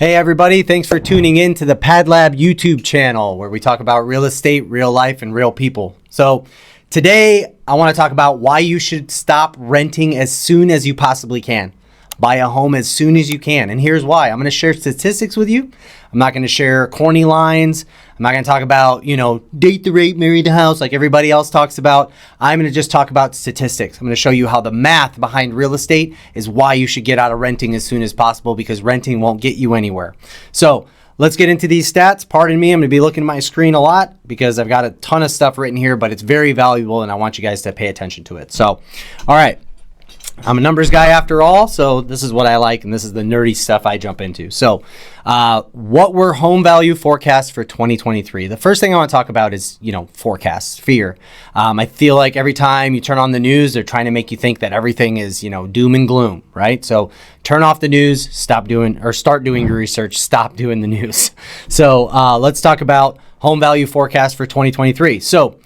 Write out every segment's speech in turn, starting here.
Hey everybody, thanks for tuning in to the PADLAB YouTube channel where we talk about real estate, real life, and real people. So today I want to talk about why you should stop renting as soon as you possibly can. Buy a home as soon as you can. And here's why. I'm going to share statistics with you. I'm not going to share corny lines. I'm not going to talk about, date the rate, marry the house like everybody else talks about. I'm going to just talk about statistics. I'm going to show you how the math behind real estate is why you should get out of renting as soon as possible, because renting won't get you anywhere. So let's get into these stats. Pardon me, I'm going to be looking at my screen a lot because I've got a ton of stuff written here, but it's very valuable and I want you guys to pay attention to it. So, all right. I'm a numbers guy after all, so this is what I like, and this is the nerdy stuff I jump into. So what were home value forecasts for 2023? The first thing I want to talk about is, forecasts, fear. I feel like every time you turn on the news, they're trying to make you think that everything is, doom and gloom, right? So turn off the news, start doing your research, stop doing the news. So let's talk about home value forecast for 2023. So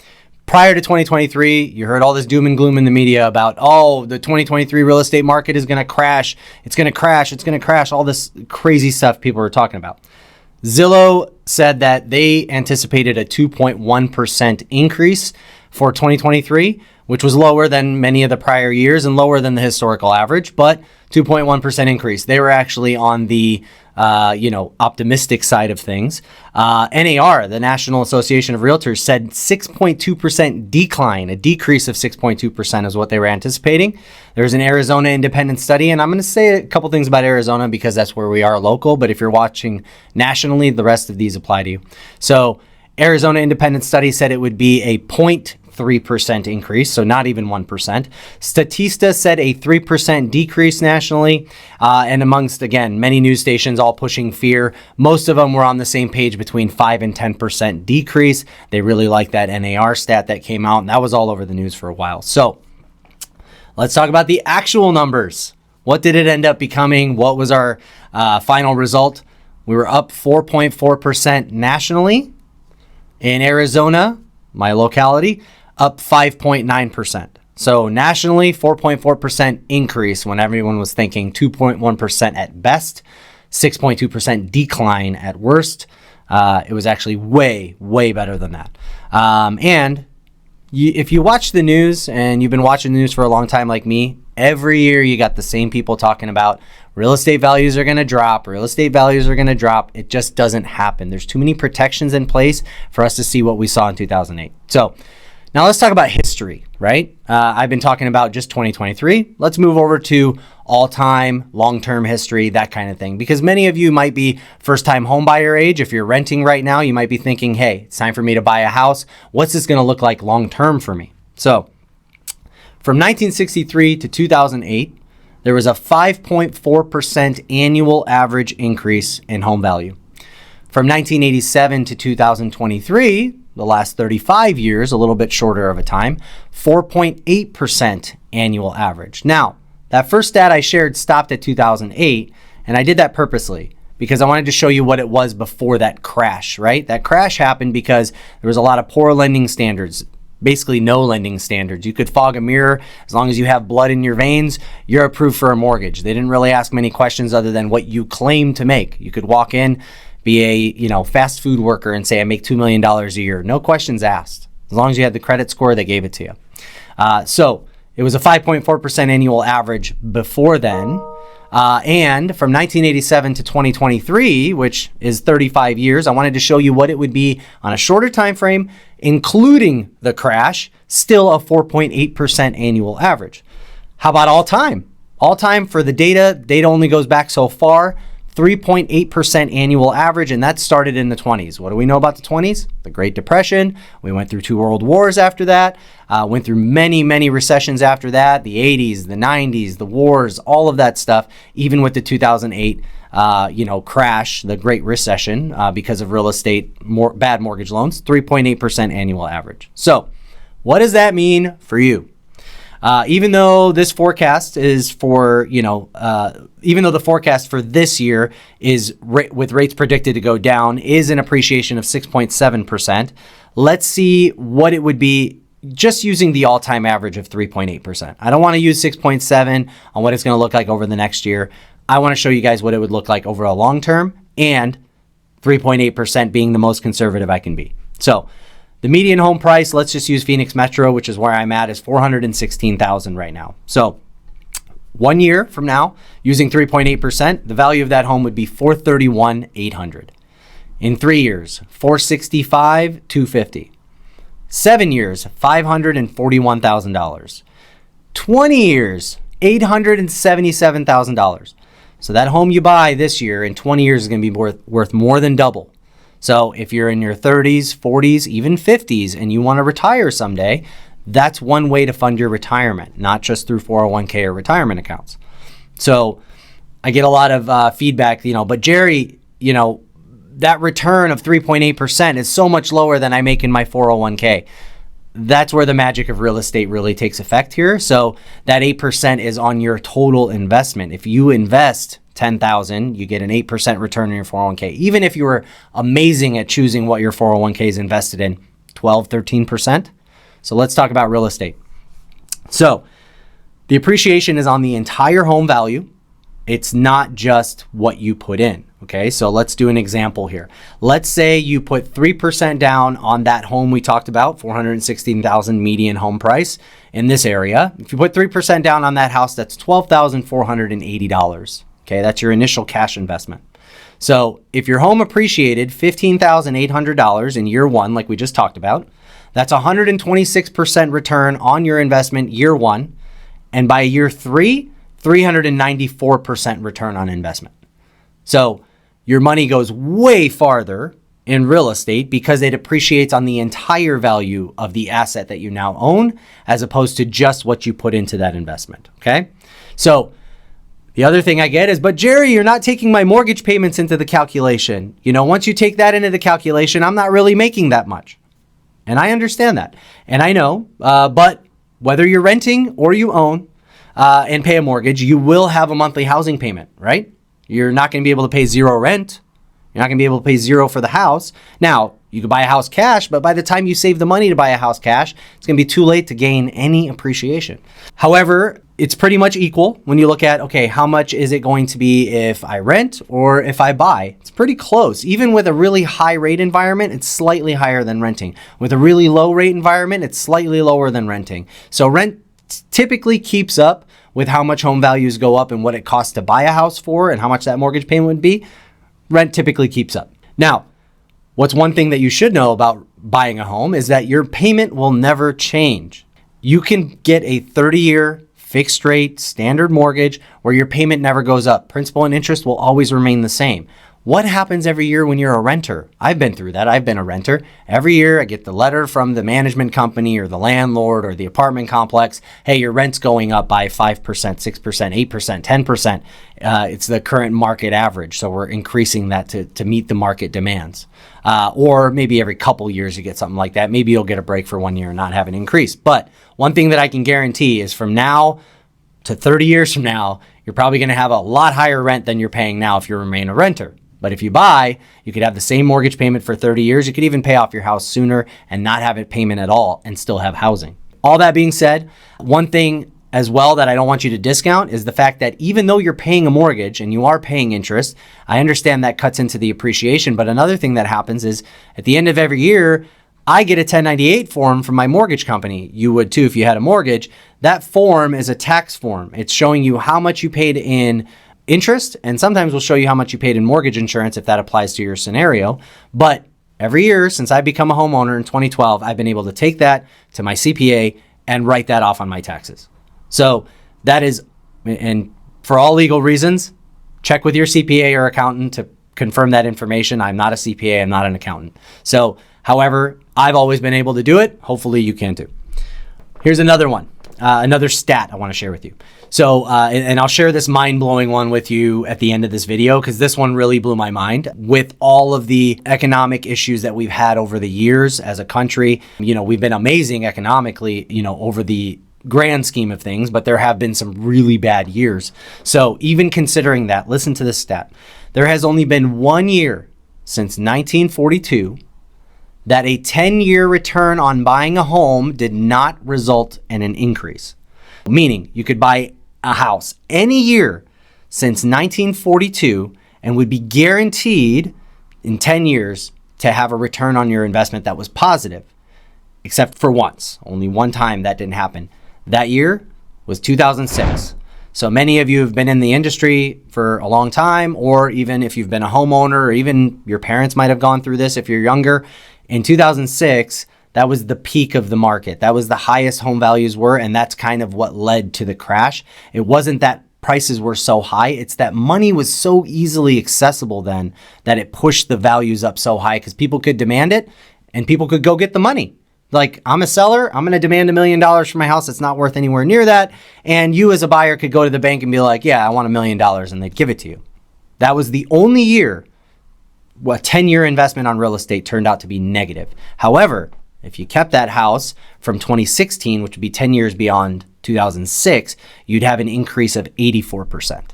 prior to 2023, you heard all this doom and gloom in the media about, the 2023 real estate market is going to crash. It's going to crash. It's going to crash. All this crazy stuff people were talking about. Zillow said that they anticipated a 2.1% increase for 2023, which was lower than many of the prior years and lower than the historical average, but 2.1% increase. They were actually on the optimistic side of things. NAR, the National Association of Realtors, said 6.2% decline, a decrease of 6.2% is what they were anticipating. There's an Arizona independent study, and I'm going to say a couple things about Arizona because that's where we are local, but if you're watching nationally, the rest of these apply to you. So Arizona independent study said it would be a 0.3% increase, so not even 1%. Statista said a 3% decrease nationally, and amongst, again, many news stations all pushing fear. Most of them were on the same page between 5 and 10% decrease. They really liked that NAR stat that came out, and that was all over the news for a while. So let's talk about the actual numbers. What did it end up becoming? What was our final result? We were up 4.4% nationally. In Arizona, my locality, up 5.9%. So nationally, 4.4% increase when everyone was thinking 2.1% at best, 6.2% decline at worst. It was actually way, way better than that. If you watch the news and you've been watching the news for a long time like me, every year you got the same people talking about real estate values are going to drop. Real estate values are going to drop. It just doesn't happen. There's too many protections in place for us to see what we saw in 2008. So now let's talk about history, right? I've been talking about just 2023. Let's move over to all-time, long-term history, that kind of thing. Because many of you might be first-time home buyer age. If you're renting right now, you might be thinking, hey, it's time for me to buy a house. What's this going to look like long-term for me? So from 1963 to 2008, there was a 5.4% annual average increase in home value. From 1987 to 2023, the last 35 years, a little bit shorter of a time, 4.8% annual average. Now, that first stat I shared stopped at 2008, and I did that purposely because I wanted to show you what it was before that crash, right? That crash happened because there was a lot of poor lending standards. Basically no lending standards. You could fog a mirror. As long as you have blood in your veins, you're approved for a mortgage. They didn't really ask many questions other than what you claim to make. You could walk in, be a fast food worker and say, I make $2 million a year. No questions asked. As long as you had the credit score, they gave it to you. So it was a 5.4% annual average before then. And from 1987 to 2023, which is 35 years, I wanted to show you what it would be on a shorter time frame, including the crash, still a 4.8% annual average. How about all time? All time for the data only goes back so far, 3.8% annual average, and that started in the 20s. What do we know about the 20s? The Great Depression. We went through 2 world wars after that, went through many, many recessions after that, the 80s, the 90s, the wars, all of that stuff, even with the 2008 crash, the Great Recession, because of real estate, bad mortgage loans, 3.8% annual average. So what does that mean for you? Even though this forecast is for, even though the forecast for this year is with rates predicted to go down is an appreciation of 6.7%. Let's see what it would be just using the all-time average of 3.8%. I don't want to use 6.7 on what it's going to look like over the next year. I want to show you guys what it would look like over a long term and 3.8% being the most conservative I can be. So the median home price, let's just use Phoenix Metro, which is where I'm at, is $416,000 right now. So 1 year from now, using 3.8%, the value of that home would be $431,800. In 3 years, $465,250. 7 years, $541,000. 20 years, $877,000. So that home you buy this year in 20 years is going to be worth more than double. So if you're in your 30s, 40s, even 50s, and you want to retire someday, that's one way to fund your retirement, not just through 401k or retirement accounts. So I get a lot of feedback, but Jerry, that return of 3.8% is so much lower than I make in my 401k. That's where the magic of real estate really takes effect here. So that 8% is on your total investment. If you invest $10,000, you get an 8% return on your 401k. Even if you were amazing at choosing what your 401k is invested in, 12, 13%. So let's talk about real estate. So the appreciation is on the entire home value. It's not just what you put in. Okay, so let's do an example here. Let's say you put 3% down on that home we talked about, $416,000 median home price in this area. If you put 3% down on that house, that's $12,480. Okay, that's your initial cash investment. So if your home appreciated $15,800 in year one, like we just talked about, that's 126% return on your investment year one. And by year three, 394% return on investment. So your money goes way farther in real estate because it appreciates on the entire value of the asset that you now own, as opposed to just what you put into that investment. Okay. So the other thing I get is, but Jerry, you're not taking my mortgage payments into the calculation. Once you take that into the calculation, I'm not really making that much. And I understand that. And I know, but whether you're renting or you own and pay a mortgage, you will have a monthly housing payment, right? You're not going to be able to pay zero rent. You're not going to be able to pay zero for the house. Now, you could buy a house cash, but by the time you save the money to buy a house cash, it's going to be too late to gain any appreciation. However, it's pretty much equal when you look at, okay, how much is it going to be if I rent or if I buy? It's pretty close. Even with a really high rate environment, it's slightly higher than renting. With a really low rate environment, it's slightly lower than renting. So rent typically keeps up with how much home values go up and what it costs to buy a house for and how much that mortgage payment would be. Rent typically keeps up. Now, what's one thing that you should know about buying a home is that your payment will never change. You can get a 30-year fixed rate standard mortgage where your payment never goes up. Principal and interest will always remain the same. What happens every year when you're a renter? I've been through that. I've been a renter. Every year I get the letter from the management company or the landlord or the apartment complex. Hey, your rent's going up by 5%, 6%, 8%, 10%. It's the current market average. So we're increasing that to meet the market demands. Or maybe every couple years you get something like that. Maybe you'll get a break for 1 year and not have an increase. But one thing that I can guarantee is from now to 30 years from now, you're probably going to have a lot higher rent than you're paying now if you remain a renter. But if you buy, you could have the same mortgage payment for 30 years. You could even pay off your house sooner and not have a payment at all and still have housing. All that being said, one thing as well that I don't want you to discount is the fact that even though you're paying a mortgage and you are paying interest, I understand that cuts into the appreciation. But another thing that happens is at the end of every year, I get a 1098 form from my mortgage company. You would too if you had a mortgage. That form is a tax form. It's showing you how much you paid in interest, and sometimes we'll show you how much you paid in mortgage insurance if that applies to your scenario. But every year since I've become a homeowner in 2012, I've been able to take that to my CPA and write that off on my taxes. So that is, and for all legal reasons, check with your CPA or accountant to confirm that information. I'm not a CPA, I'm not an accountant. So, however, I've always been able to do it. Hopefully you can too. Here's another one. Another stat I want to share with you. So, and I'll share this mind-blowing one with you at the end of this video because this one really blew my mind. With all of the economic issues that we've had over the years as a country, we've been amazing economically, over the grand scheme of things, but there have been some really bad years. So even considering that, listen to this stat. There has only been 1 year since 1942 that a 10-year return on buying a home did not result in an increase. Meaning you could buy a house any year since 1942 and would be guaranteed in 10 years to have a return on your investment that was positive, except for once. Only one time that didn't happen. That year was 2006. So many of you have been in the industry for a long time, or even if you've been a homeowner, or even your parents might have gone through this if you're younger. In 2006, that was the peak of the market. That was the highest home values were, and that's kind of what led to the crash. It wasn't that prices were so high, it's that money was so easily accessible then that it pushed the values up so high because people could demand it and people could go get the money. Like, I'm a seller, I'm going to demand $1 million for my house. It's not worth anywhere near that. And you as a buyer could go to the bank and be like, yeah, I want $1 million, and they'd give it to you. That was the only year a 10-year investment on real estate turned out to be negative. However, if you kept that house from 2016, which would be 10 years beyond 2006, you'd have an increase of 84%.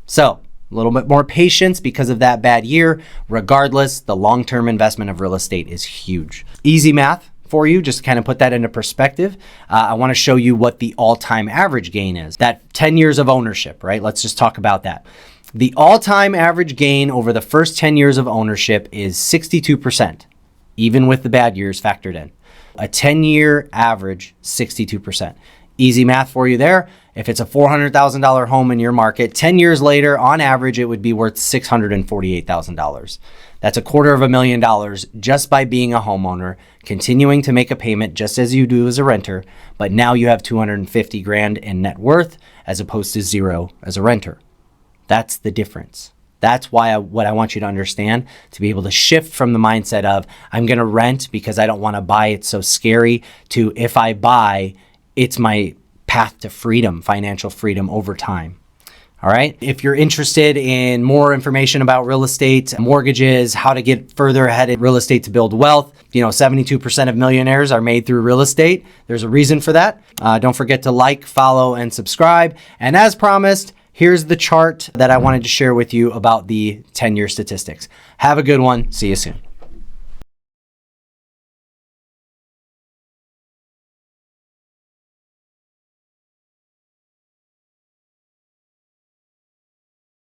So a little bit more patience because of that bad year. Regardless, the long-term investment of real estate is huge. Easy math for you, just to kind of put that into perspective. I want to show you what the all-time average gain is. That 10 years of ownership, right? Let's just talk about that. The all-time average gain over the first 10 years of ownership is 62%, even with the bad years factored in. A 10-year average, 62%. Easy math for you there. If it's a $400,000 home in your market, 10 years later, on average, it would be worth $648,000. That's $250,000 just by being a homeowner, continuing to make a payment just as you do as a renter, but now you have $250,000 in net worth as opposed to zero as a renter. That's the difference. That's why what I want you to understand, to be able to shift from the mindset of I'm going to rent because I don't want to buy, it's so scary, to if I buy, it's my path to freedom, financial freedom over time. All right. If you're interested in more information about real estate, mortgages, how to get further ahead in real estate to build wealth, 72% of millionaires are made through real estate. There's a reason for that. Don't forget to like, follow, and subscribe. And as promised, here's the chart that I wanted to share with you about the 10-year statistics. Have a good one. See you soon.